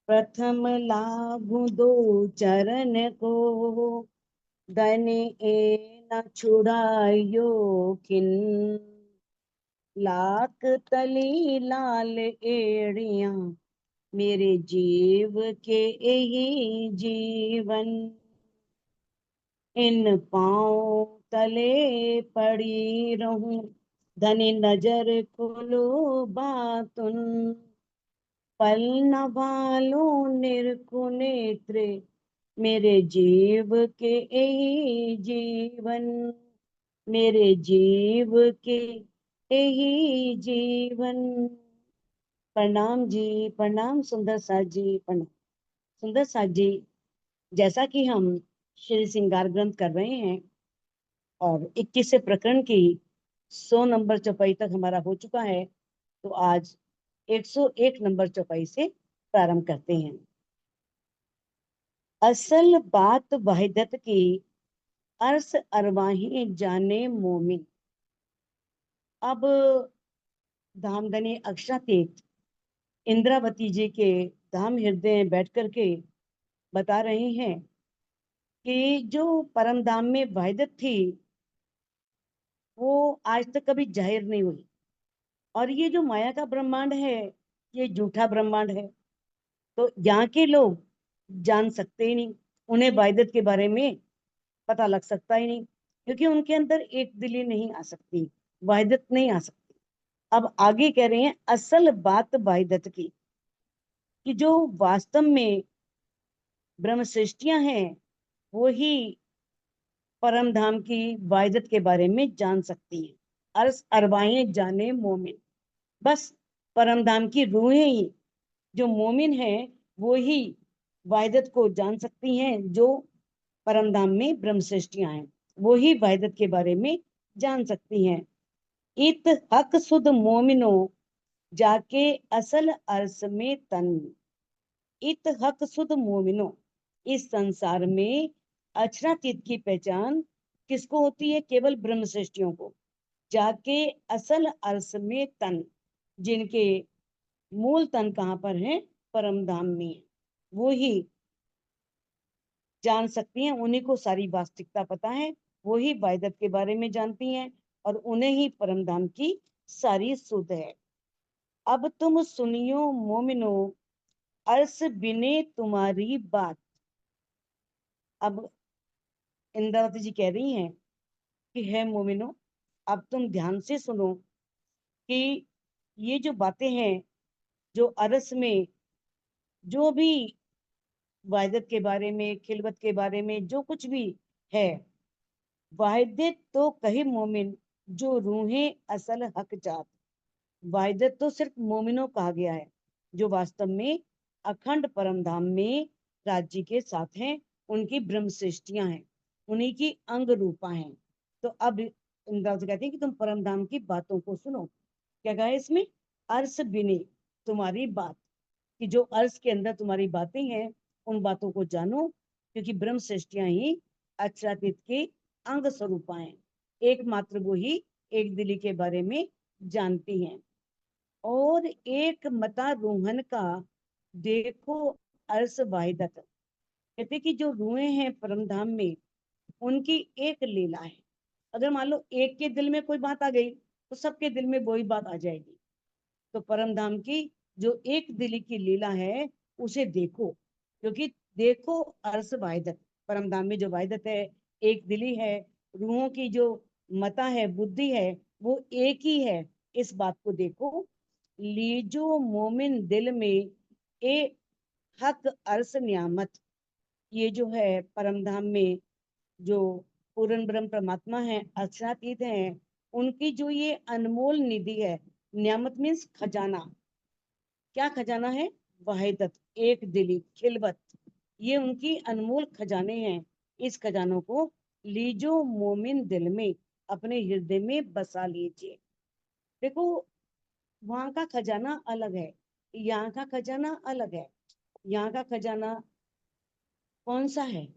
प्रथम लाभु दो चरण को, धन ए न छुड़ायो किन। लाख तली लाल एड़िया, मेरे जीव के यही जीवन। इन पाँव तले पड़ी रहूं, धनी नजर खोलो बातुन। पल न भालो निरखु नेत्र, मेरे जीव के यही जीवन। मेरे जीव के यही जीवन। प्रणाम जी, प्रणाम सुंदर साथ जी, प्रणाम सुंदर साथ जी। जैसा कि हम श्री श्रृंगार ग्रंथ कर रहे हैं और 21वें प्रकरण की 100 नंबर चौपाई तक हमारा हो चुका है, तो आज 101 नंबर चौपाई से प्रारंभ करते हैं। असल बात वहदत की, अर्स अरवाही जाने मोमिन। अब धामधनी अक्षरातीत इंद्रावती जी के धाम हृदय में बैठ करके बता रहे हैं कि जो परम धाम में वहदत थी वो आज तक कभी जाहिर नहीं हुई, और ये जो माया का ब्रह्मांड है ये झूठा ब्रह्मांड है। तो यहाँ के लोग जान सकते ही नहीं, उन्हें वहदत के बारे में पता लग सकता ही नहीं, क्योंकि उनके अंदर एक दिली नहीं आ सकती, वहदत नहीं आ सकती। अब आगे कह रहे हैं असल बात वहदत की, कि जो वास्तव में ब्रह्म सृष्टियां हैं वो ही परम धाम की वहदत के बारे में जान सकती हैं। अर्स अरवाहें जाने मोमिन, बस परम धाम की रूहें ही, जो मोमिन है वो ही वहदत को जान सकती हैं। जो परम धाम में ब्रह्म सृष्टियां हैं वो ही वहदत के बारे में जान सकती हैं। इत हक सुध मोमिनो, जाके असल अर्स में तन। इत हक सुध मोमिनो, इस संसार में अक्षरातीत की पहचान किसको होती है? केवल ब्रह्म सृष्टियों को। जाके असल अर्स में तन, जिनके मूल तन कहाँ पर है? परम धाम में, वो ही जान सकती हैं। उन्हीं को सारी वास्तविकता पता है, वो ही वहदत के बारे में जानती हैं, और उन्हें ही परम धाम की सारी सुध है। अब तुम सुनियो मोमिनो, अर्स बिने तुम्हारी बात। अब इंद्रावती जी कह रही हैं कि है मोमिनो, अब तुम ध्यान से सुनो कि ये जो बातें हैं, जो अरस में जो भी वहदत के बारे में, खिलवत के बारे में जो कुछ भी है, वहदत तो कही मोमिन जो रूहें असल हक जात। वहदत तो सिर्फ मोमिनों कहा गया है जो वास्तव में अखंड परम धाम में राज्य के साथ हैं, उनकी ब्रह्म सृष्टियां हैं, उन्हीं की अंग रूपा हैं। तो अब इंद्रावती कहती है कि तुम परम धाम की बातों को सुनो। क्या कहा है इसमें? अर्श बिने तुम्हारी बात, कि जो अर्श के अंदर तुम्हारी बातें हैं उन बातों को जानो, क्योंकि ब्रह्म सृष्टियां ही अक्षरातीत के अंग स्वरूपा हैं। एकमात्र वो ही एक दिली के बारे में जानती हैं। और एक मता रूहन का देखो अर्स वाहिदत। कहते कि जो रूहें हैं परम धाम में, उनकी एक लीला है। अगर मान लो एक के दिल में कोई बात आ गई तो सबके दिल में वही बात आ जाएगी। तो परम धाम की जो एक दिली की लीला है उसे देखो, क्योंकि देखो अर्स वाहिदत, परम धाम में जो वाहिदत है, एक दिली है, रूहों की जो मता है, बुद्धि है, वो एक ही है। इस बात को देखो। लीजो मोमिन दिल में ए हक अर्स नियामत। ये जो है परम धाम में जो पूर्ण ब्रह्म परमात्मा है, अक्षरातीत है, उनकी जो ये अनमोल निधि है, नियामत मीन्स खजाना। क्या खजाना है? वहदत, एक दिली, खिलवत, ये उनकी अनमोल खजाने हैं। इस खजानों को लीजो मोमिन दिल में, अपने हृदय में बसा लीजिए। देखो, वहां का खजाना अलग है, यहाँ का खजाना अलग है। यहाँ का खजाना कौन सा है?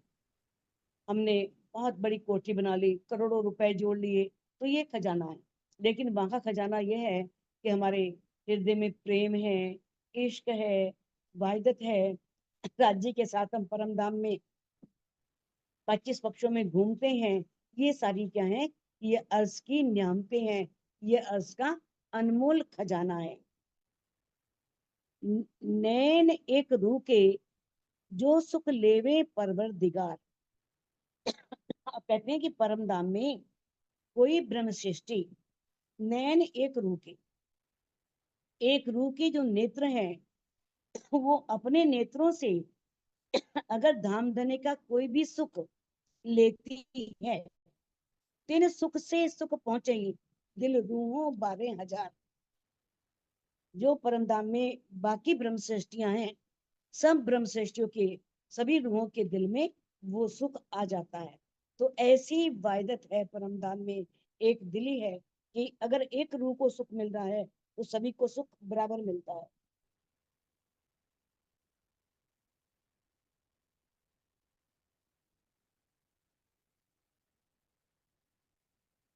हमने बहुत बड़ी कोठी बना ली, करोड़ों रुपए जोड़ लिए, तो ये खजाना है। लेकिन वहां का खजाना ये है कि हमारे हृदय में प्रेम है, इश्क है, वाहिदत है। राज्य के साथ हम परम धाम में 25 पक्षों में घूमते हैं। ये सारी क्या है? ये अर्श की न्यामतें हैं, ये अर्श का अनमोल खजाना है। नैन एक रूह के जो सुख लेवे परवरदिगार। आप कहते हैं कि परम धाम में कोई ब्रह्म सृष्टि नैन एक रूह के जो नेत्र हैं, वो अपने नेत्रों से अगर धाम धने का कोई भी सुख लेती है, तीन सुख से सुख पहुंचे दिल रूहों 12,000। जो परम धाम में बाकी ब्रह्म सृष्टियां हैं, सब ब्रह्म सृष्टियों के सभी रूहों के दिल में वो सुख आ जाता है। तो ऐसी वायदत है परम धाम में, एक दिली है कि अगर एक रूह को सुख मिल रहा है तो सभी को सुख बराबर मिलता है।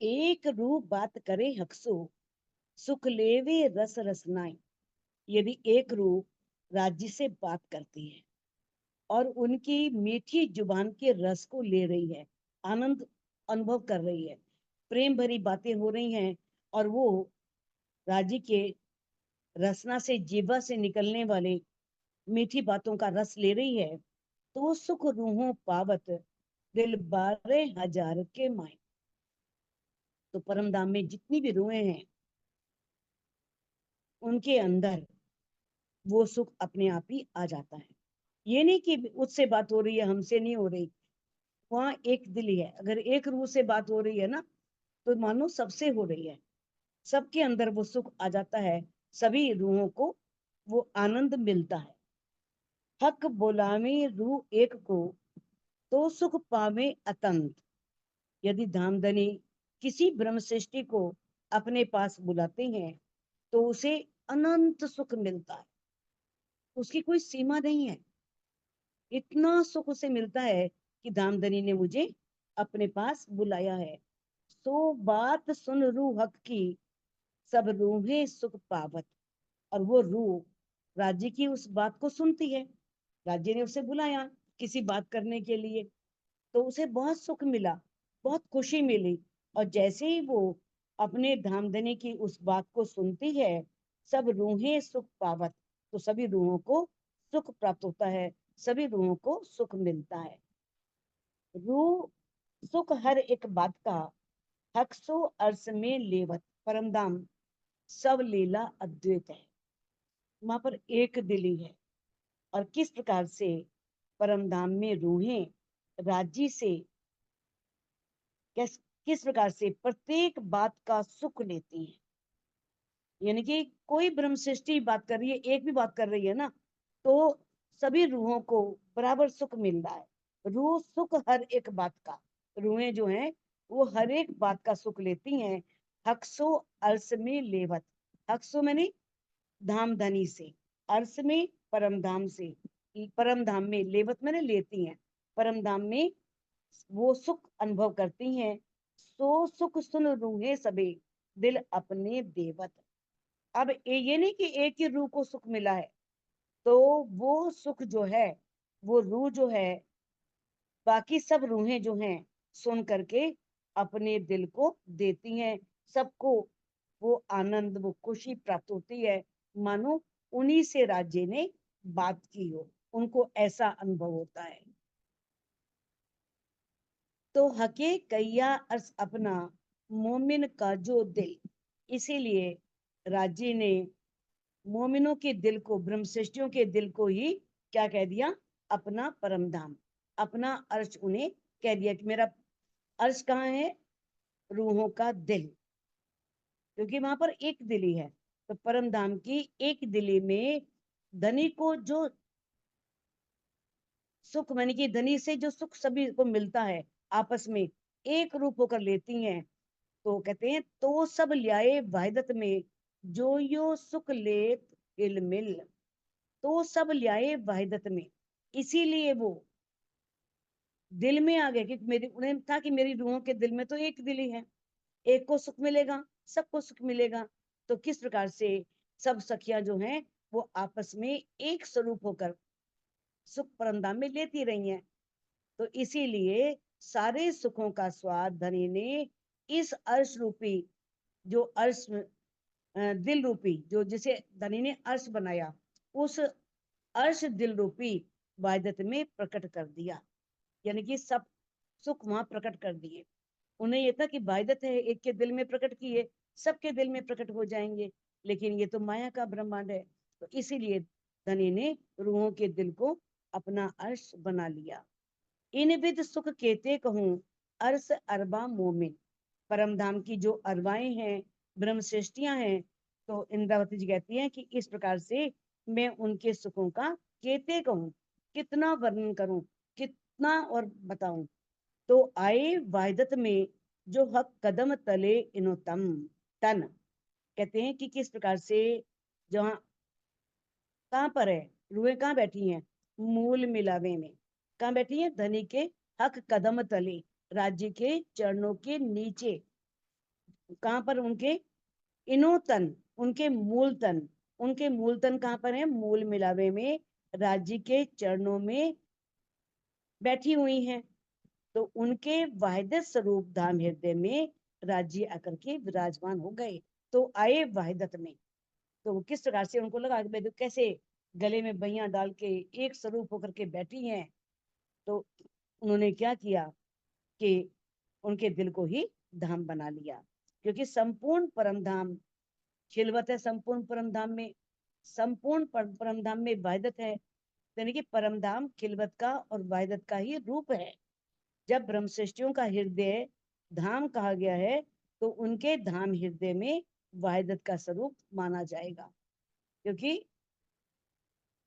एक रूह बात करे हकसो, सुख लेवे रस रसनाई। यदि एक रूह राज्य से बात करती है और उनकी मीठी जुबान के रस को ले रही है, आनंद अनुभव कर रही है, प्रेम भरी बातें हो रही हैं, और वो राज्य के रसना से, जीवा से निकलने वाले मीठी बातों का रस ले रही है, तो सुख रूहों पावत दिल 12,000 के माए। तो परम धाम में जितनी भी रूहें हैं, उनके अंदर वो सुख अपने आप ही आ जाता है। ये नहीं कि उससे बात हो रही है, हमसे नहीं हो रही। वहां एक दिल ही है। अगर एक रूह से बात हो रही है ना, तो मानो सबसे हो रही है। सबके अंदर वो सुख आ जाता है, सभी रूहों को वो आनंद मिलता है। हक बोलावे रूह एक को, तो सुख पावे अतंत। यदि धामधनी किसी ब्रह्म सृष्टि को अपने पास बुलाते हैं, तो उसे अनंत सुख मिलता है। उसकी कोई सीमा नहीं है। इतना सुख उसे मिलता है कि धामधनी ने मुझे अपने पास बुलाया है। तो बात सुन रूह हक की, सब रूहें सुख पावत। और वो रूह राज्य की उस बात को सुनती है। राज्य ने उसे बुलाया किसी बात करने के लिए, तो उसे बहुत सुख मिला, बहुत खुशी मिली। और जैसे ही वो अपने धामधनी की उस बात को सुनती है, सब रूहें सुख पावत, तो सभी रूहों को सुख प्राप्त होता है, सभी रूहों को सुख मिलता है। रूह सुख हर एक बात का, हक सो अर्स में लेवत। परमधाम सब लीला अद्वैत है, वहां पर एक दिली है। और किस प्रकार से परमधाम में रूहें राज्य से किस प्रकार से प्रत्येक बात का सुख लेती हैं। यानी कि कोई ब्रह्म सृष्टि बात कर रही है, एक भी बात कर रही है ना, तो सभी रूहों को बराबर सुख मिल रहा है। रूह सुख हर एक बात का, रूहें जो हैं वो हर एक बात का सुख लेती हैं। हक्सो अर्स में लेवत। हक्सो मैंने धाम धनी से, अर्स में परम धाम से, परम धाम में लेवत मैंने लेती हैं, परम धाम में वो सुख अनुभव करती हैं। सो सुख सुन रूहे सबे, दिल अपने देवत। अब ये नहीं कि एक ही रूह को सुख मिला है, तो वो सुख जो है, वो रूह जो है, बाकी सब रूहें जो हैं सुन करके अपने दिल को देती हैं। सबको वो आनंद, वो खुशी प्राप्त होती है, मानो उन्हीं से राज्य ने बात की हो। उनको ऐसा अनुभव होता है। तो हके कैया अर्स अपना, मोमिन का जो दिल। इसीलिए राज्य ने मोमिनों के दिल को, ब्रह्म सृष्टियों के दिल को ही क्या कह दिया? अपना परम धाम, अपना अर्श उन्हें कह दिया कि मेरा अर्श कहाँ है? रूहों का दिल। क्योंकि वहां पर एक दिली है, तो परम धाम की एक दिली में धनी को जो सुख, मानी कि धनी से जो सुख सभी को मिलता है, आपस में एक रूप होकर लेती हैं। तो कहते हैं तो सब ल्याए वाहिदत में, जो यो सुख लेत हिल मिल। तो सब ल्याए वाहिदत में, इसीलिए वो दिल में आ गए। क्योंकि मेरी, उन्हें था कि मेरी रूहों के दिल में तो एक दिल ही है, एक को सुख मिलेगा, सबको सुख मिलेगा। तो किस प्रकार से सब सखियां जो हैं वो आपस में एक स्वरूप होकर सुख परमधाम में लेती रही हैं। तो इसीलिए सारे सुखों का स्वाद धनी ने इस अर्श रूपी, जो अर्श दिल रूपी, जो जिसे धनी ने अर्श बनाया, उस अर्श दिल रूपी वाहिदत में प्रकट कर दिया। यानी कि सब सुख वहां प्रकट कर दिए। उन्हें ये था कि वाहिदत है, एक के दिल में प्रकट किए, सबके दिल में प्रकट हो जाएंगे, लेकिन ये तो माया का ब्रह्मांड है। तो इसीलिए धनी ने रूहों के दिल को अपना अर्श बना लिया। इन विद सुख कहते कहूँ अर्श अरबा मोमिन। परम धाम की जो अरबाएं हैं, ब्रह्म सृष्टियां हैं, तो इंद्रावती जी कहती हैं कि इस प्रकार से मैं उनके सुखों का कहते कहूँ, कितना वर्णन करूं, कितना और बताऊं। तो आए वाहिदत में जो हक कदम तले इनोतम तन। कहते हैं कि किस प्रकार से, जहाँ कहाँ पर है, रूहें कहाँ बैठी हैं, मूल मिलावे में। कहाँ बैठी हैं, धनी के हक कदम तले, राज्य के चरणों के नीचे। कहाँ पर, उनके इनो तन, उनके मूल तन। उनके मूल तन कहाँ पर है, मूल मिलावे में, राज्य के चरणों में बैठी हुई हैं। तो उनके वाहिदत स्वरूप धाम हृदय में राज्य आकर के विराजमान हो गए। तो आए वाहिदत में, तो वो किस प्रकार से उनको लगा कि भाई कैसे गले में बइयां डाल के एक स्वरूप होकर के बैठी हैं। तो उन्होंने क्या किया कि उनके दिल को ही धाम बना लिया, क्योंकि संपूर्ण परम धाम खिलवत है। संपूर्ण परम धाम में, संपूर्ण परम धाम में वाहिदत है। यानी कि परम धाम खिलवत का और वाहिदत का ही रूप है। जब ब्रह्म सृष्टियों का हृदय धाम कहा गया है, तो उनके धाम हृदय में वाहिदत का स्वरूप माना जाएगा, क्योंकि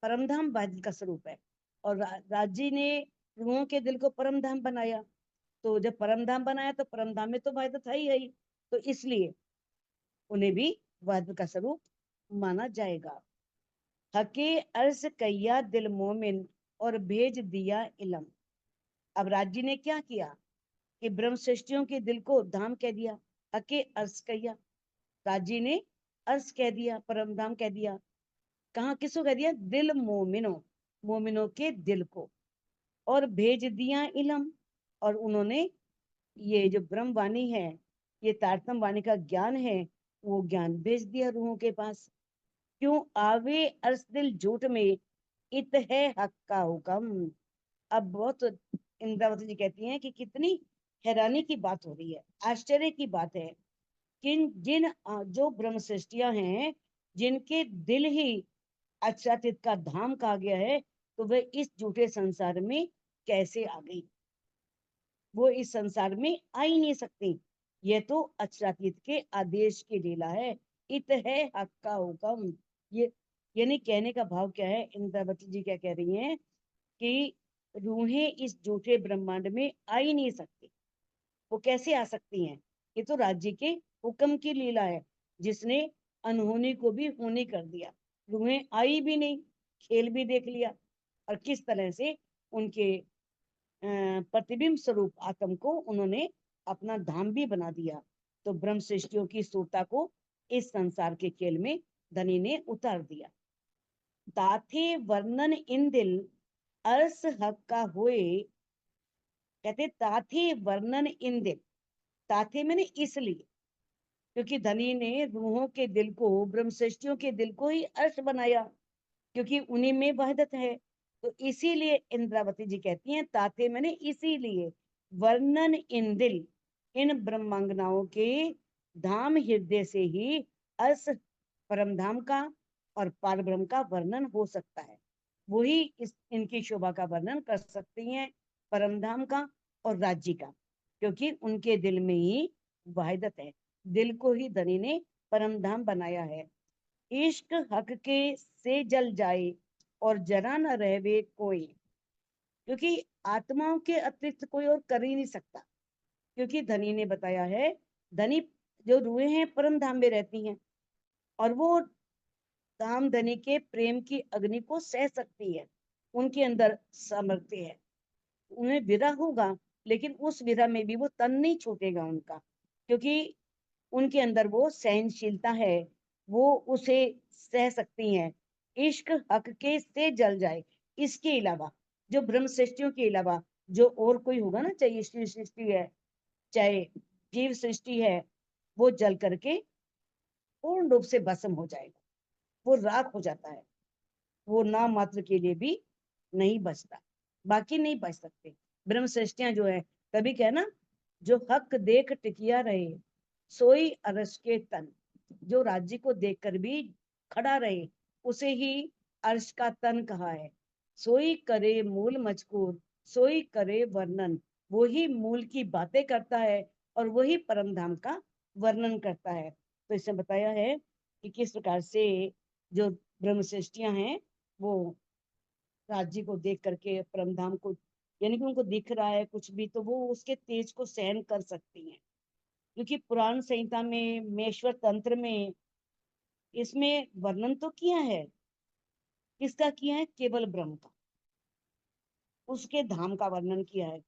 परमधाम वाहिदत का स्वरूप है। और राज्य ने रूहों के दिल को परमधाम बनाया। तो जब परमधाम बनाया तो परमधाम में तो वाहिदत है ही। तो इसलिए उन्हें भी वाहिदत का स्वरूप माना जाएगा। हके अर्ज कैया दिल मोमिन और भेज दिया इलम। अब राज्य ने क्या किया कि ब्रह्म सृष्टियों के दिल को धाम कह दिया। हके अर्ज कैया, राज्य ने अर्ज कह दिया, परमधाम कह दिया। कहाँ, किसको कह दिया, दिल मोमिनो, मोमिनों के दिल को। और भेज दिया इलम, और उन्होंने ये जो ब्रह्म वाणी है, ये तारतम वाणी का ज्ञान है, वो ज्ञान भेज दिया रूहों के पास। क्यों आवे अर्श दिल झूठ में, इत है हक का हुक्म। अब बहुत इंद्रावती जी कहती हैं कि कितनी हैरानी की बात हो रही है, आश्चर्य की बात है। किन जिन जो ब्रह्म सृष्टियां हैं, जिनके दिल ही अक्षरातीत का धाम कहा गया है, तो वह इस झूठे संसार में कैसे आ गई। वो इस संसार में आ ही नहीं सकती। ये तो अक्षरातीत के आदेश की लीला है। इत है हक का हुक्म। ये यानी कहने का भाव क्या है, इंद्रावती जी क्या कह रही हैं कि रूहें इस झूठे ब्रह्मांड में आ ही नहीं सकती। वो कैसे आ सकती हैं, ये तो राज्य के हुक्म की लीला है, जिसने अनहोनी को भी होनी कर दिया। रूहें आई भी नहीं, खेल भी देख लिया, और किस तरह से उनके प्रतिबिंब स्वरूप आत्म को उन्होंने अपना धाम भी बना दिया। तो ब्रह्म सृष्टियों की सूरता को इस संसार के खेल में धनी ने उतार दिया। ताथे वर्णन इन दिल अर्स हक का होए। कहते ताथे वर्णन इन दिल, ताथे मैंने इसलिए, क्योंकि धनी ने रूहों के दिल को, ब्रह्म सृष्टियों के दिल को ही अर्श बनाया, क्योंकि उन्हीं में वहदत है। तो इसीलिए इंद्रावती जी कहती हैं ताते मैंने इसीलिए वर्णन इन दिल, इन ब्रह्मांगनाओं के धाम हृदय से ही अर्श परम धाम का और पार ब्रह्म का वर्णन हो सकता है। वही इस इनकी शोभा का वर्णन कर सकती हैं, परम धाम का और राज्य का, क्योंकि उनके दिल में ही वाहिदत है। दिल को ही धनी ने परम धाम बनाया है। इश्क हक के से जल जाए और जरा न रहवे कोई। क्योंकि आत्माओं के अतिरिक्त कोई और कर ही नहीं सकता, क्योंकि धनी ने बताया है, धनी जो रूहें हैं परम धाम में रहती हैं, और वो धाम धनी के प्रेम की अग्नि को सह सकती है। उनके अंदर सामर्थ्य है। उन्हें विरह होगा, लेकिन उस विरह में भी वो तन नहीं छूटेगा उनका, क्योंकि उनके अंदर वो सहनशीलता है, वो उसे सह सकती हैं। इश्क हक के से जल जाए। इसके अलावा जो ब्रह्म सृष्टियों के अलावा जो और कोई होगा ना, चाहे ईश्वर सृष्टि है चाहे जीव सृष्टि है, वो जल करके पूर्ण रूप से भस्म हो जाएगा, वो राख हो जाता है, वो नाम मात्र के लिए भी नहीं बचता, बाकी नहीं बच सकते। ब्रह्म सृष्टियां जो है, तभी क्या है ना, जो हक देख टिकिया रहे सोई अरस के तन, जो राज्य को देखकर भी खड़ा रहे उसे ही अर्श का तन कहा है। सोई करे मूल मजकूर, सोई करे वर्णन, वही मूल की बातें करता है और वही परम धाम का वर्णन करता है। तो इसमें बताया है कि किस प्रकार से जो ब्रह्म सृष्टियां हैं वो राज्य को देख करके परम धाम को, यानी कि उनको दिख रहा है कुछ भी तो वो उसके तेज को सहन कर सकती हैं। क्योंकि पुराण संहिता में, मेश्वर तंत्र में, इसमें वर्णन तो किया है, किसका किया है? केवल ब्रह्म का, उसके धाम का वर्णन किया है।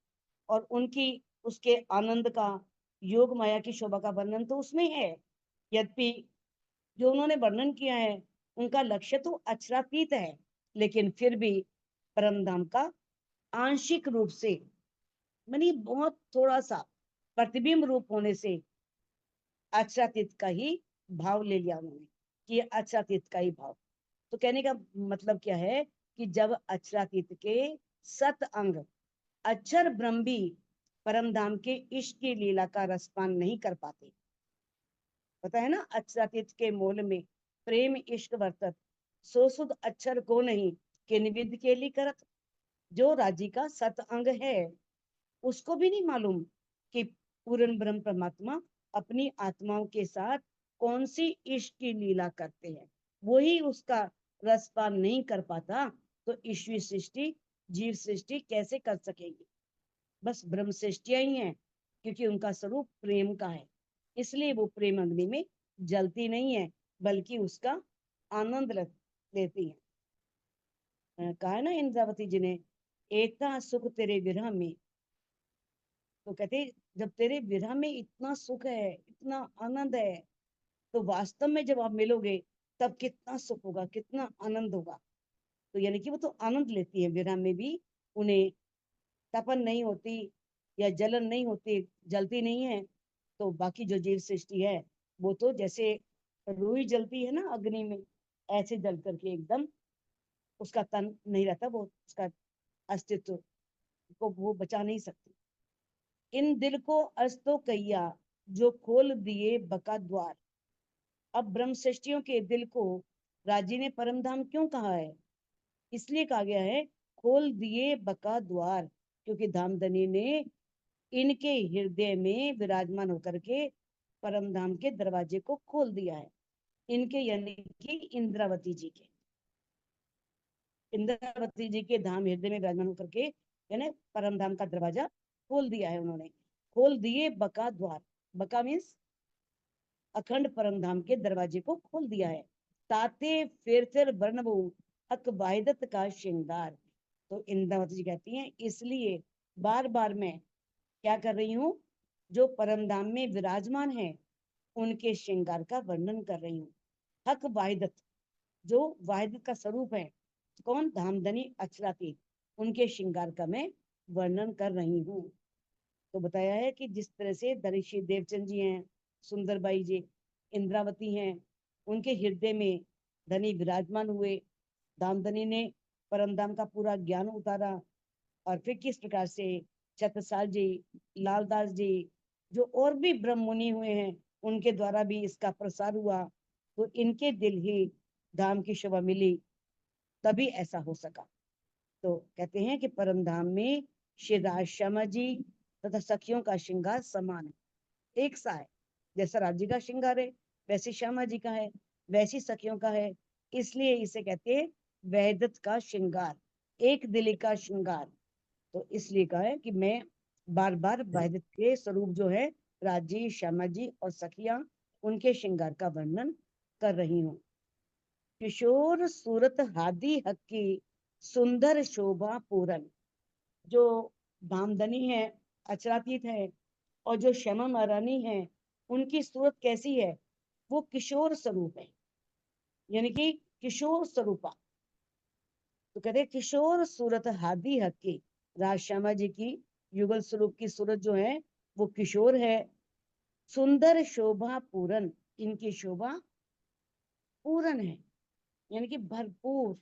और उनकी, उसके आनंद का, योग माया की शोभा का वर्णन तो उसमें है। यद्यपि जो उन्होंने वर्णन किया है उनका लक्ष्य तो अक्षरातीत है, लेकिन फिर भी परम धाम का आंशिक रूप से, मानी बहुत थोड़ा सा प्रतिबिंब रूप होने से अक्षरातीत का ही भाव ले लिया उन्होंने, कि ये अक्षरातीत का ही भाव। तो कहने का मतलब क्या है कि जब अक्षरातीत के सत अंग अक्षर ब्रह्म भी परम धाम के इश्क की लीला का रसपान नहीं कर पाते। पता है ना, अक्षरातीत के मूल में प्रेम इश्क वर्तत, सो सुध अक्षर को नहीं कि निविद के लिए करत। जो राजी का सत अंग है उसको भी नहीं मालूम कि पूर्ण ब्रह्म परमात्मा अपनी आत्माओं के साथ कौन सी इश्क की लीला करते हैं, वही उसका रसपान नहीं कर पाता तो ईश्वरी सृष्टि, जीव सृष्टि कैसे कर सकेगी? बस ब्रह्म सृष्टियां ही हैं, क्योंकि उनका स्वरूप प्रेम का है, इसलिए वो प्रेम अग्नि में जलती नहीं है, बल्कि उसका आनंद लेती है। कहा है ना इंद्रावती जी ने, एता सुख तेरे विरह में, तो कहते जब तेरे विरह में इतना सुख है, इतना आनंद है, तो वास्तव में जब आप मिलोगे तब कितना सुख होगा, कितना आनंद होगा। तो यानी कि वो तो आनंद लेती है विरह में भी, उन्हें तपन नहीं होती या जलन नहीं होती, जलती नहीं है। तो बाकी जो जीव सृष्टि है वो तो जैसे रुई जलती है ना अग्नि में, ऐसे जल करके एकदम उसका तन नहीं रहता, वो उसका अस्तित्व को वो बचा नहीं सकती। इन दिल को अस्तो कैया, जो खोल दिए बका द्वार। अब ब्रह्म सृष्टियों के दिल को राजी ने परम धाम क्यों कहा है? इसलिए कहा गया है खोल दिए बका द्वार, क्योंकि धामधनी ने इनके हृदय में विराजमान होकर के परम धाम के दरवाजे को खोल दिया है। इनके यानी कि इंद्रावती जी के, इंद्रावती जी के धाम हृदय में विराजमान होकर के यानी परम धाम का दरवाजा खोल दिया है उन्होंने। खोल दिए बका द्वार, बका मीन्स अखंड परम धाम के दरवाजे को खोल दिया है। ताते फिर वर्णबू हक वाहिदत का श्रृंगार। तो इंद्रावती जी कहती हैं इसलिए बार बार मैं क्या कर रही हूँ, जो परम धाम में विराजमान है उनके श्रृंगार का वर्णन कर रही हूँ। हक वाहिदत, जो वाहिदत का स्वरूप है, कौन? धामधनी अक्षरातीत, उनके श्रृंगार का मैं वर्णन कर रही हूँ। तो बताया है कि जिस तरह से धरिषी देवचंद जी हैं, सुंदरबाई जी, इंद्रावती हैं, उनके हृदय में धनी विराजमान हुए, धामधनी ने परमधाम का पूरा ज्ञान उतारा। और फिर किस प्रकार से छत्रसाल जी, लालदास जी, जो और भी ब्रह्म मुनि हुए हैं, उनके द्वारा भी इसका प्रसार हुआ, तो इनके दिल ही धाम की शोभा मिली, तभी ऐसा हो सका। तो कहते हैं कि परम धाम में श्री राज श्यामा जी तथा सखियों का श्रृंगार समान है, एक सा है। जैसा राज जी का श्रृंगार है वैसे श्यामा जी का है, वैसी सखियों का है। इसलिए इसे कहते हैं वैदत का श्रृंगार, एक दिली का श्रृंगार। तो इसलिए कहा है कि मैं बार बार वैदत के स्वरूप जो है राजी, श्यामा जी और सखियां, उनके श्रृंगार का वर्णन कर रही हूँ। किशोर सूरत हादी हक्की, सुंदर शोभा पूरन। जो धामधनी है, अचरातीत है, और जो श्यामा महारानी है, उनकी सूरत कैसी है? वो किशोर स्वरूप है, यानी कि किशोर स्वरूपा। तो कहते हैं किशोर सूरत हादी हक की, राज श्यामा जी की युगल स्वरूप की सूरत जो है वो किशोर है। सुंदर शोभा पूरन, इनकी शोभा पूरन है, यानी कि भरपूर,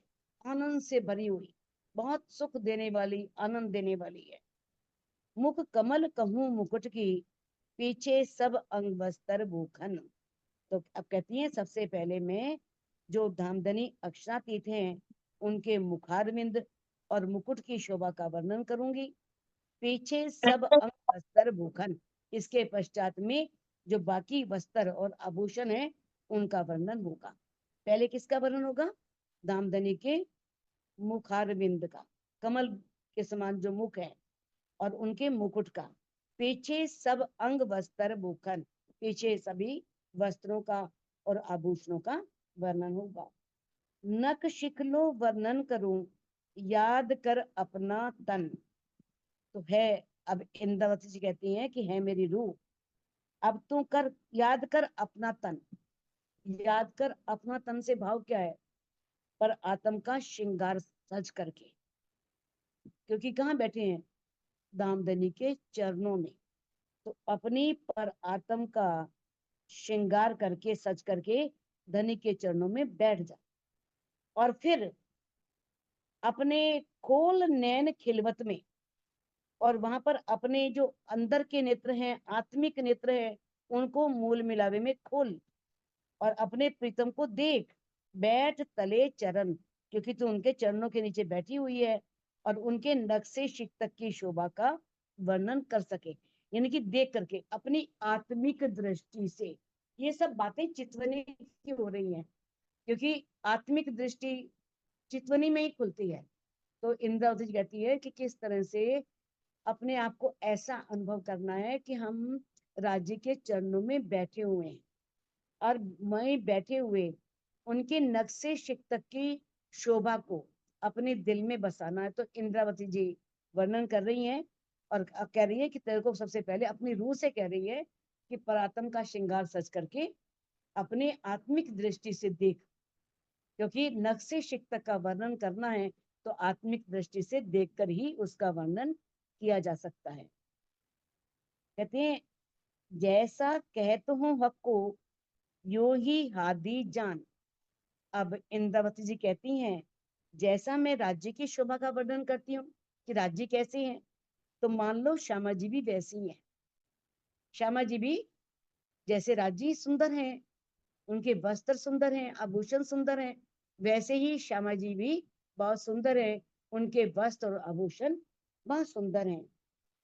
आनंद से भरी हुई, बहुत सुख देने वाली, आनंद देने वाली है। मुख कमल कहूं मुकुट की, पीछे सब अंग बस्तर भूखन। तो अब कहती हैं सबसे पहले मैं जो धामधनी अक्षरातीत हैं उनके मुखारविंद और मुकुट की शोभा का वर्णन करूंगी। पीछे सब अंग बस्तर भूखन, इसके पश्चात में जो बाकी वस्त्र और आभूषण है उनका वर्णन होगा। पहले किसका वर्णन होगा? धामधनी के मुखारविंद का, कमल के समान जो मुख है, और उनके मुकुट का। पीछे सब अंग वस्त्र भूखन, पीछे सभी वस्त्रों का और आभूषणों का वर्णन होगा। नक शिखलो वर्णन करूं, याद कर अपना तन। तो है, अब इंद्रावती जी कहती हैं कि है मेरी रूह, अब तू कर, याद कर अपना तन। याद कर अपना तन से भाव क्या है? पर आत्म का श्रृंगार सज करके, क्योंकि कहाँ बैठे हैं? दामदनी के चरणों में। तो अपनी पर आत्म का श्रृंगार करके, सज करके धनी के चरणों में बैठ जा, और फिर अपने खोल नैन खिलवत में, और वहां पर अपने जो अंदर के नेत्र हैं, आत्मिक नेत्र हैं, उनको मूल मिलावे में खोल, और अपने प्रीतम को देख। बैठ तले चरण, क्योंकि तू उनके चरणों के नीचे बैठी हुई है, और उनके नक्शे शिक तक की शोभा का वर्णन कर सके, यानी कि देख करके अपनी आत्मिक दृष्टि से। ये सब बातें चितवनी की हो रही हैं, क्योंकि आत्मिक दृष्टि चितवनी में ही खुलती है। तो इंद्रावती जी कहती है कि किस तरह से अपने आप को ऐसा अनुभव करना है कि हम राज्य के चरणों में बैठे हुए हैं, और मैं बैठे हुए उनके नक्शे शिक्त की शोभा को अपने दिल में बसाना है। तो इंद्रावती जी वर्णन कर रही हैं, और कह रही है कि तेरे को सबसे पहले अपनी रूह से कह रही है कि परात्म का श्रृंगार सज करके अपने आत्मिक दृष्टि से देख, क्योंकि नक्शे शिक्त का वर्णन करना है तो आत्मिक दृष्टि से देखकर ही उसका वर्णन किया जा सकता है। कहते हैं जैसा कहत हूँ हक को, यो ही हादी जान। अब इंद्रावती जी कहती हैं जैसा मैं राज्य की शोभा का वर्णन करती हूँ कि राज्य कैसे हैं, तो मान लो श्यामा जी भी वैसी हैं। श्यामा जी भी जैसे राज्य सुंदर हैं, उनके वस्त्र सुंदर हैं, आभूषण सुंदर हैं, वैसे ही श्यामा जी भी बहुत सुंदर है, उनके वस्त्र और आभूषण बहुत सुंदर हैं।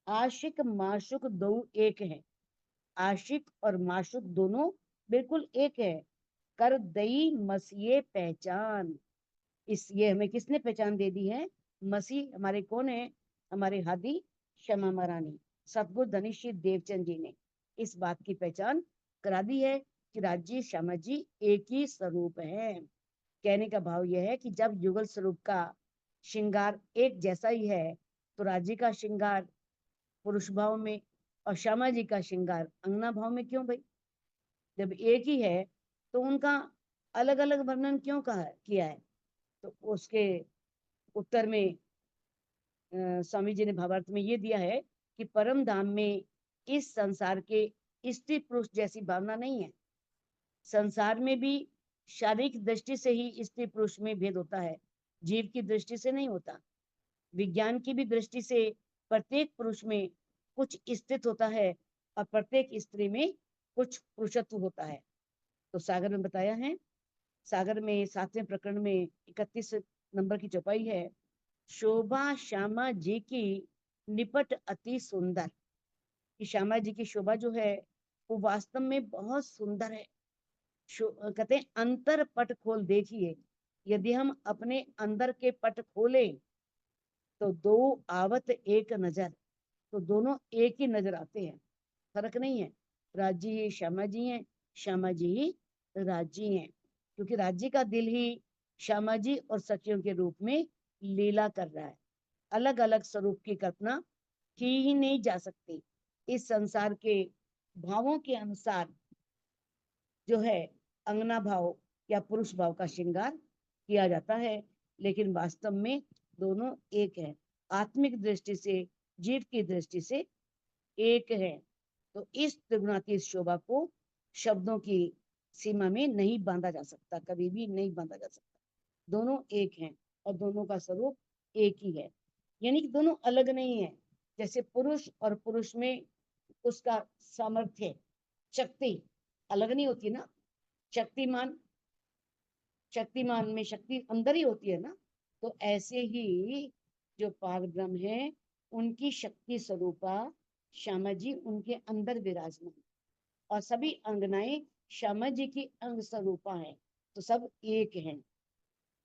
आशिक माशुक दो एक है, आशिक और माशुक दोनों बिल्कुल एक है। कर दई मसीहे पहचान, इस ये हमें किसने पहचान दे दी है? मसीह हमारे कौन है? हमारे हादी श्यामा महारानी सतगुरु धनी श्री देवचंद जी ने इस बात की पहचान करा दी है कि राज्य श्यामा जी एक ही स्वरूप है। कहने का भाव यह है कि जब युगल स्वरूप का श्रृंगार एक जैसा ही है, तो राज्य का श्रृंगार पुरुष भाव में और श्यामा जी का श्रृंगार अंगना भाव में क्यों भाई? जब एक ही है तो उनका अलग अलग वर्णन क्यों कहा किया है? तो उसके उत्तर में स्वामी जी ने भावार्थ में ये दिया है कि परम धाम में इस संसार के स्त्री पुरुष जैसी भावना नहीं है। संसार में भी शारीरिक दृष्टि से ही स्त्री पुरुष में भेद होता है, जीव की दृष्टि से नहीं होता। विज्ञान की भी दृष्टि से प्रत्येक पुरुष में कुछ स्थित होता है, और प्रत्येक स्त्री में कुछ पुरुषत्व होता है। तो सागर में बताया है, सागर में 7वें प्रकरण में 31 नंबर की चौपाई है, शोभा श्यामा जी की निपट अति सुंदर। कि श्यामा जी की शोभा जो है वो वास्तव में बहुत सुंदर है। कहते हैं अंतर पट खोल देखिए, यदि हम अपने अंदर के पट खोलें तो दो आवत एक नजर, तो दोनों एक ही नजर आते हैं, फर्क नहीं है। राज्य ही श्यामा जी हैं, श्यामा जी ही राज्य हैं, क्योंकि राज्य का दिल ही श्यामा जी और सखियों के रूप में लीला कर रहा है। अलग अलग स्वरूप की कल्पना की ही नहीं जा सकती। इस संसार के भावों के अनुसार जो है अंगना भाव या पुरुष भाव का श्रृंगार किया जाता है, लेकिन वास्तव में दोनों एक है। आत्मिक दृष्टि से, जीव की दृष्टि से एक है। तो इस त्रिगुणातीत शोभा को शब्दों की सीमा में नहीं बांधा जा सकता, कभी भी नहीं बांधा जा सकता। दोनों एक हैं और दोनों का स्वरूप एक ही है, यानी कि दोनों अलग नहीं है। जैसे पुरुष और पुरुष में उसका सामर्थ्य, शक्ति अलग नहीं होती ना। शक्तिमान, शक्तिमान में शक्ति अंदर ही होती है ना। तो ऐसे ही जो पार ब्रह्म है, उनकी शक्ति स्वरूपा श्यामा जी उनके अंदर विराजमान, और सभी अंगनाएं श्यामा जी की अंग स्वरूपा है। तो सब एक हैं।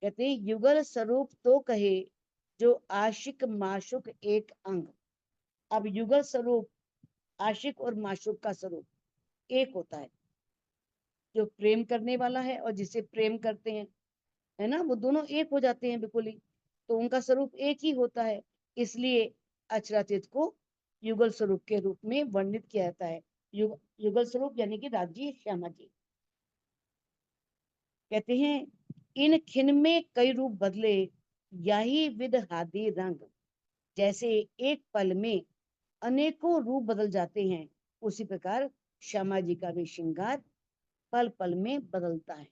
कहते हैं युगल स्वरूप तो कहे जो आशिक माशुक एक अंग। अब युगल स्वरूप, आशिक और माशुक का स्वरूप एक होता है। जो प्रेम करने वाला है और जिसे प्रेम करते हैं, है ना, वो दोनों एक हो जाते हैं बिल्कुल ही। तो उनका स्वरूप एक ही होता है। इसलिए अचरातीत को युगल स्वरूप के रूप में वर्णित किया जाता है। युगल स्वरूप यानी कि राज्य श्यामा जी। कहते हैं इन खिन में कई रूप बदले, यही विध हादि रंग। जैसे एक पल में अनेकों रूप बदल जाते हैं, उसी प्रकार श्यामा जी का भी श्रृंगार पल पल में बदलता है।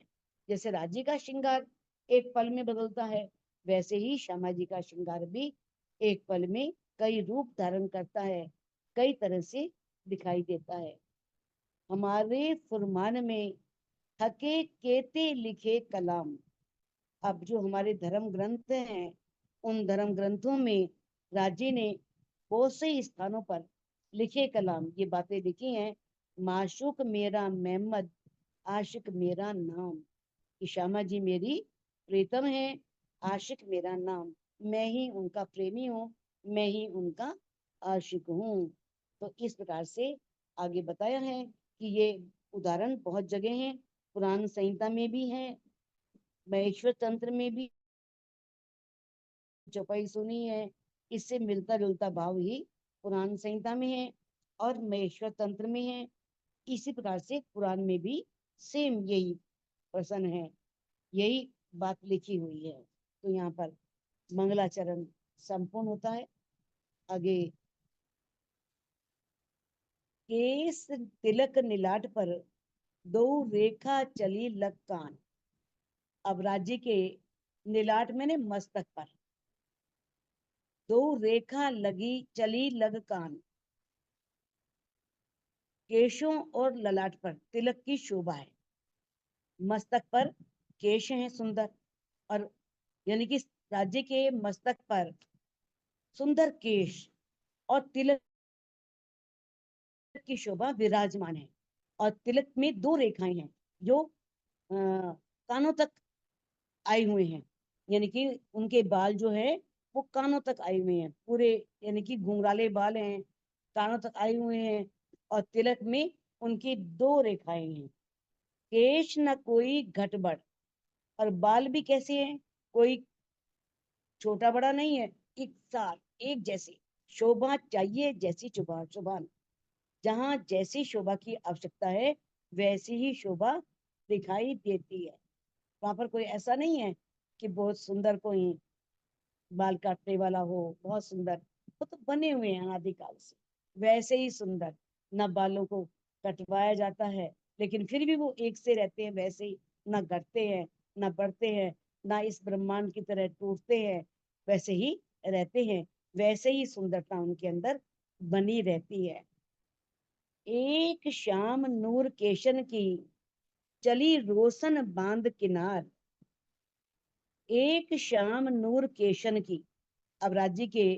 जैसे राज्य का श्रृंगार एक पल में बदलता है, वैसे ही श्यामा जी का श्रृंगार भी एक पल में कई रूप धारण करता है, कई तरह से दिखाई देता है। हमारे फुरमान में हके केते लिखे कलाम। अब जो हमारे धर्म ग्रंथ हैं, उन धर्म ग्रंथों में राज्य ने बहुत से स्थानों पर लिखे कलाम, ये बातें लिखी हैं। माशुक मेरा मेहमद, आशिक मेरा नाम। कि श्यामा जी मेरी प्रीतम है, आशिक मेरा नाम, मैं ही उनका प्रेमी हूँ, मैं ही उनका आशिक हूँ। तो इस प्रकार से आगे बताया है कि ये उदाहरण बहुत जगह हैं। पुराण संहिता में भी है, महेश्वर तंत्र में भी चौपाई सुनी है। इससे मिलता जुलता भाव ही पुराण संहिता में है और महेश्वर तंत्र में है। इसी प्रकार से पुराण में भी सेम यही प्रश्न है, यही बात लिखी हुई है। तो यहाँ पर मंगलाचरण संपूर्ण होता है। आगे केस तिलक नीलाट पर दो रेखा चली लग कान। अब राज्य के नीलाट में ने मस्तक पर दो रेखा लगी चली लग कान। केशों और ललाट पर तिलक की शोभा है। मस्तक पर केश हैं सुंदर, और यानी कि राज्य के मस्तक पर सुंदर केश और तिलक की शोभा विराजमान है। और तिलक में दो रेखाएं हैं जो कानों तक आए हुए हैं, यानी कि उनके बाल जो है वो कानों तक आए हुए हैं पूरे, यानी कि घुंघराले बाल हैं, कानों तक आए हुए हैं। और तिलक में उनकी दो रेखाएं हैं। केश न कोई घटबड़, और बाल भी कैसे हैं, कोई छोटा बड़ा नहीं है, एक साथ एक जैसे। शोभा चाहिए जैसी शुभान, जहाँ जैसी शोभा की आवश्यकता है वैसी ही शोभा दिखाई देती है। वहां पर कोई ऐसा नहीं है कि बहुत सुंदर कोई बाल काटने वाला हो, बहुत सुंदर। वो तो बने हुए हैं अनादिकाल से, वैसे ही सुंदर। न बालों को कटवाया जाता है, लेकिन फिर भी वो एक से रहते हैं वैसे ही, न घटते हैं न बढ़ते हैं, ना इस ब्रह्मांड की तरह टूटते हैं, वैसे ही रहते हैं। वैसे ही सुंदरता उनके अंदर बनी रहती है। एक शाम नूर केशन की चली रोशन बांध किनार। एक शाम नूर केशन की, अब राज्य के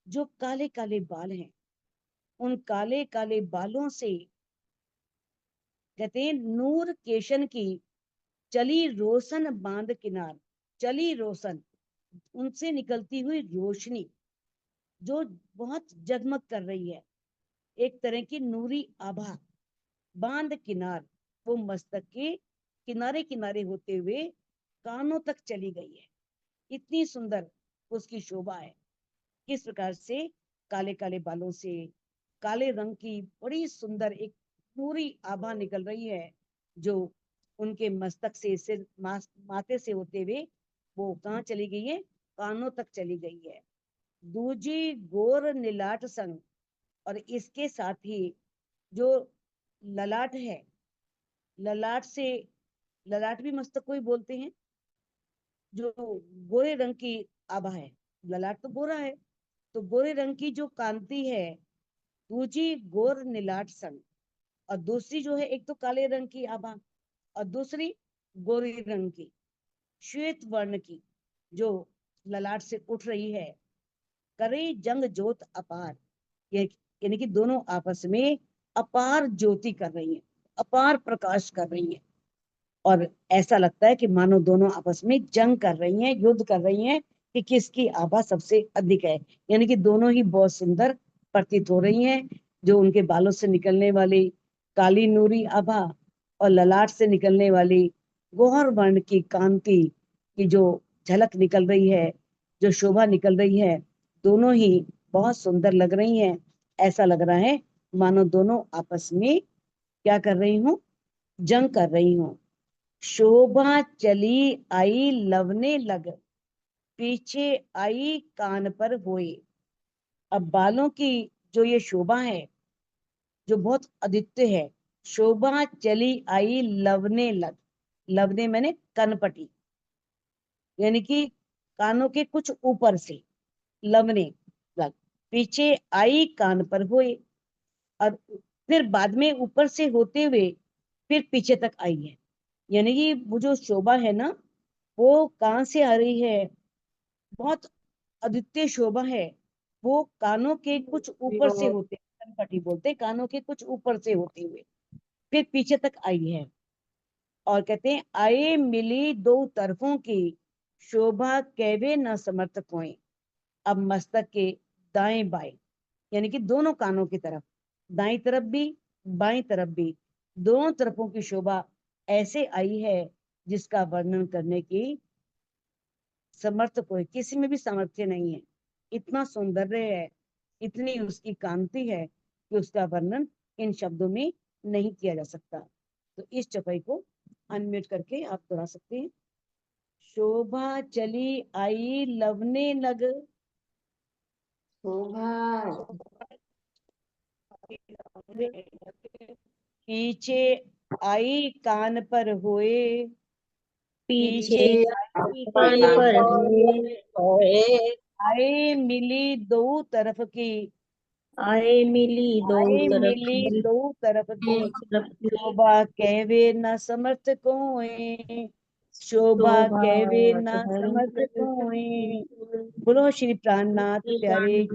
जो काले काले बाल हैं, उन काले काले बालों से कहते हैं नूर केशन की चली रोशन बांध किनार। चली रोशन, उनसे निकलती हुई रोशनी जो बहुत जगमग कर रही है, एक तरह की नूरी आभा। बांध किनार, वो मस्तक के किनारे किनारे होते हुए कानों तक चली गई है। इतनी सुंदर उसकी शोभा है। किस प्रकार से काले काले बालों से काले रंग की बड़ी सुंदर एक पूरी आभा निकल रही है, जो उनके मस्तक से, सिर माथे से होते हुए वो कहाँ चली गई है? कानों तक चली गई है। दूजी गोर नीलाट संग, और इसके साथ ही जो ललाट है, ललाट से, ललाट भी मस्तक को ही बोलते हैं, जो गोरे रंग की आभा है, ललाट तो गोरा है, तो गोरे रंग की जो कांति है, दूजी गोर नीलाट संग, और दूसरी जो है, एक तो काले रंग की आभा और दूसरी गोरे रंग की, श्वेत वर्ण की, जो ललाट से उठ रही है, करे जंग ज्योत अपार, यानी कि दोनों आपस में अपार ज्योति कर रही हैं, अपार प्रकाश कर रही हैं, और ऐसा लगता है कि मानो दोनों आपस में जंग कर रही हैं, युद्ध कर रही हैं कि किसकी आभा सबसे अधिक है। यानी कि दोनों ही बहुत सुंदर प्रतीत हो रही हैं। जो उनके बालों से निकलने वाली काली नूरी आभा और ललाट से निकलने वाली गौहर वर्ण की कांति की जो झलक निकल रही है, जो शोभा निकल रही है, दोनों ही बहुत सुंदर लग रही हैं। ऐसा लग रहा है मानो दोनों आपस में क्या कर रही हूँ? जंग कर रही हूँ। शोभा चली आई लवने लग, पीछे आई कान पर होए। अब बालों की जो ये शोभा है, जो बहुत अद्वितीय है, शोभा चली आई लवने लग, लवने मैंने कनपटी, यानी कि कानों के कुछ ऊपर से लवने लग, पीछे आई कान पर हुए, और फिर बाद में ऊपर से होते हुए फिर पीछे तक आई है। यानी कि वो जो शोभा है ना, वो कहाँ से आ रही है? बहुत अद्वितीय शोभा है। वो कानों के कुछ ऊपर से होते, कनपटी बोलते, कानों के कुछ ऊपर से होते हुए फिर पीछे तक आई है। और कहते हैं, आए मिली दो तरफों की, शोभा कहवे न समर्थ कोई। अब मस्तक के दाएं बाएं, यानी कि दोनों कानों की तरफ, दाईं तरफ भी बाईं तरफ भी, दोनों तरफों की शोभा ऐसे आई है जिसका वर्णन करने की समर्थ कोई, किसी में भी सामर्थ्य नहीं है। इतना सौंदर्य है, इतनी उसकी कांति है कि उसका वर्णन इन शब्दों में नहीं किया जा सकता। तो इस चौपाई को अनम्यूट करके आप दोहरा सकते हैं। शोभा चली आई लवने लग, शोभा पीछे आई कान पर होए, पीछे पीछे आई कान कान पर पर होए, होए। आए मिली दो तरफ की, आए मिली दो आए तरफ मिली की, दो तरफ दो की, तरफ की। शोभा कहवे न समर्थ कोई, शोभा शोभा कहवे न कहवे समर्थ कोई। बोलो श्री प्राणनाथ प्यारे